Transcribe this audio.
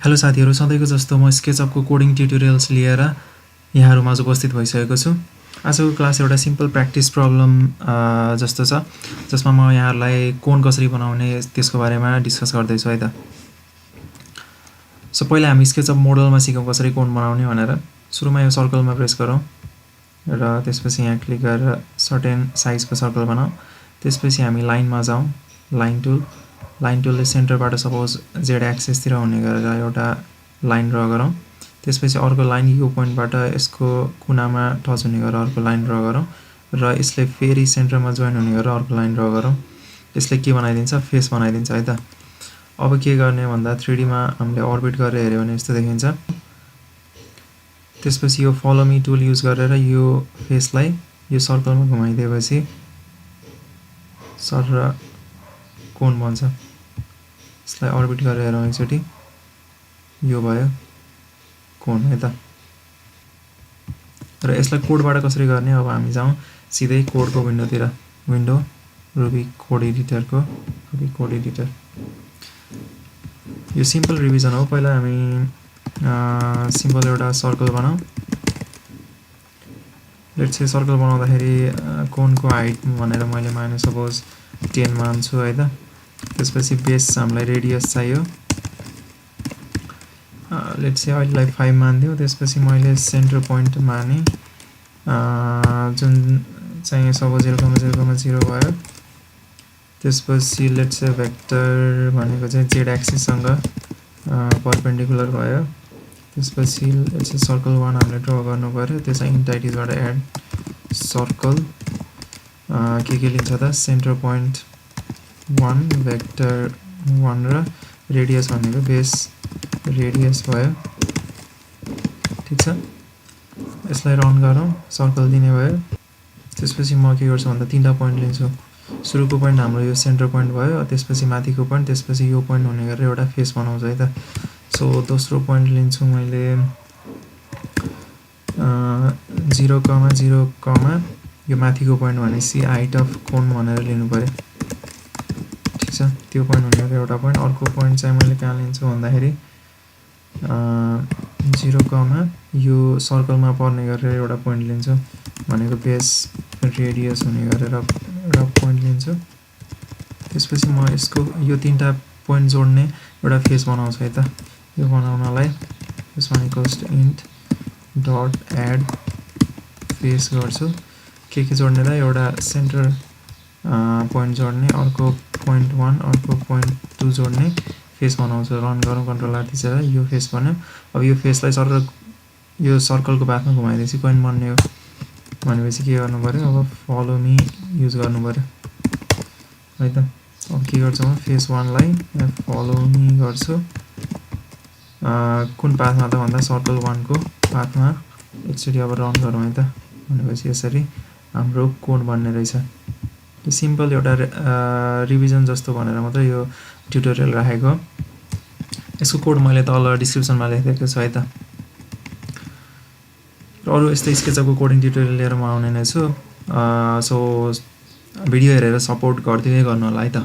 Hello साथीहरू, सधैँको जस्तो म स्केचअपको कोडिङ ट्युटोरियल्स लिएर यहाँहरूमाझ उपस्थित भइसकेको छु। आजको क्लास एउटा सिम्पल प्र्याक्टिस प्रब्लम जस्तो छ, जसमा म यहाँहरूलाई कोन कसरी बनाउने त्यसको बारेमा डिस्कस गर्दैछु है त। सो पहिला हामी स्केचअप मोडलमा सिकौँ कसरी कोन बनाउने भनेर। सुरुमा यो सर्कलमा प्रेस गरौँ र त्यसपछि यहाँ क्लिक गरेर सर्टेन साइजको सर्कल बनाऊ। त्यसपछि हामी लाइनमा जाउँ, लाइन टुलले सेन्टरबाट सपोज जेड एक्सिसतिर हुने गरेर एउटा लाइन ड्र गरौँ। त्यसपछि अर्को लाइन यो पोइन्टबाट यसको कुनामा टच हुने गरेर अर्को लाइन ड्र गरौँ र यसले फेरि सेन्टरमा जोइन हुने गरेर अर्को लाइन ड्र गरौँ। यसले के बनाइदिन्छ, फेस बनाइदिन्छ है त। अब के गर्ने भन्दा 3D मा हामीले अर्बिट गरेर हेऱ्यो भने यस्तो देखिन्छ। त्यसपछि यो फलो मी टुल युज गरेर यो फेसलाई यो सर्कलमा घुमाइदिएपछि सर र कोन बन्छ। यसलाई अर्बिट गरेर हेरौँ एकचोटि, यो भयो कोन है त। र यसलाई कोडबाट कसरी गर्ने, अब हामी जाउँ सिधै कोडको विन्डोतिर। Window Ruby code editor. यो सिम्पल रिभिजन हो। पहिला हामी सिम्पल एउटा सर्कल बनाऊ। लेट्स से सर्कल बनाउँदाखेरि कोनको हाइट भनेर मैले माने सपोज 10 मान्छु है त। त्यसपछि बेस हामीलाई रेडियस चाहियो, लेट्स से अहिलेलाई 5 मानिदिउँ। त्यसपछि मैले सेन्टर पोइन्ट माने जुन चाहिँ सपोज 0,0,0 भयो। त्यसपछि लेट्स से भेक्टर भनेको चाहिँ जेड एक्सिससँग परपेन्डिकुलर भयो। त्यसपछि लेट्स से सर्कल 1 हामीले ड्र गर्नु पर्यो। त्यसलाई इन्टाइटिजबाट एड सर्कल के लिन्छ त, सेन्टर पोइन्ट 1 भेक्टर 1 र रेडियस भनेको बेस रेडियस भयो। ठिक छ, यसलाई रन गरौँ, सर्कल दिने भयो। त्यसपछि म के गर्छु भन्दा 3टा पोइन्ट लिन्छु। सुरुको पोइन्ट हाम्रो यो सेन्टर पोइन्ट भयो, त्यसपछि माथिको पोइन्ट, त्यसपछि यो पोइन्ट हुने गरेर एउटा फेस बनाउँछु है त। सो दोस्रो पोइन्ट लिन्छु मैले 0,0, यो माथिको पोइन्ट भनेपछि हाइट अफ कोन भनेर लिनु पर्यो। ठिक छ, त्यो पोइन्ट हुने गरेर एउटा पोइन्ट। अर्को पोइन्ट चाहिँ मैले कहाँ लिन्छु भन्दाखेरि 0, यो सर्कलमा पर्ने गरेर एउटा पोइन्ट लिन्छु, भनेको बेस रेडियस हुने गरेर एउटा पोइन्ट लिन्छु। त्यसपछि म यसको यो 3टा पोइन्ट जोड्ने एउटा फेस बनाउँछु है त। यो बनाउनलाई यसमा इक्वल्स टु इन्ट डट एड फेस गर्छु। के जोड्ने त, एउटा सेन्टर पोइन्ट जोड्ने, अर्को पोइन्ट 1 अर्को पोइन्ट 2 जोड्ने फेस बनाउँछु। रन गरौँ, कन्ट्रोल आर थिचेर यो फेस बन्यो। अब यो फेसलाई सर यो सर्कलको पाथमा घुमाइदिएपछि पोइन्ट बन्ने हो भनेपछि के गर्नु पर्यो, अब फलो मी युज गर्नु पर्यो है त। अब के गर्छु म, फेस 1लाई फलो मी गर्छु। कुन पाथमा त भन्दा सर्कल 1 को पाथमा। एकचोटि अब रन गरौँ है त। भनेपछि यसरी हाम्रो कोड बन्ने रहेछ। यो सिम्पल एउटा रिभिजन जस्तो भनेर मात्रै यो ट्युटोरियल राखेको। यसको कोड मैले तल डिस्क्रिप्सनमा लेखिदिएको छु है त। अरू यस्तै स्केचअपको कोडिङ ट्युटोरियल लिएर म आउने नै छु। सो भिडियो हेरेर सपोर्ट गरिदिँदै गर्नु होला है त।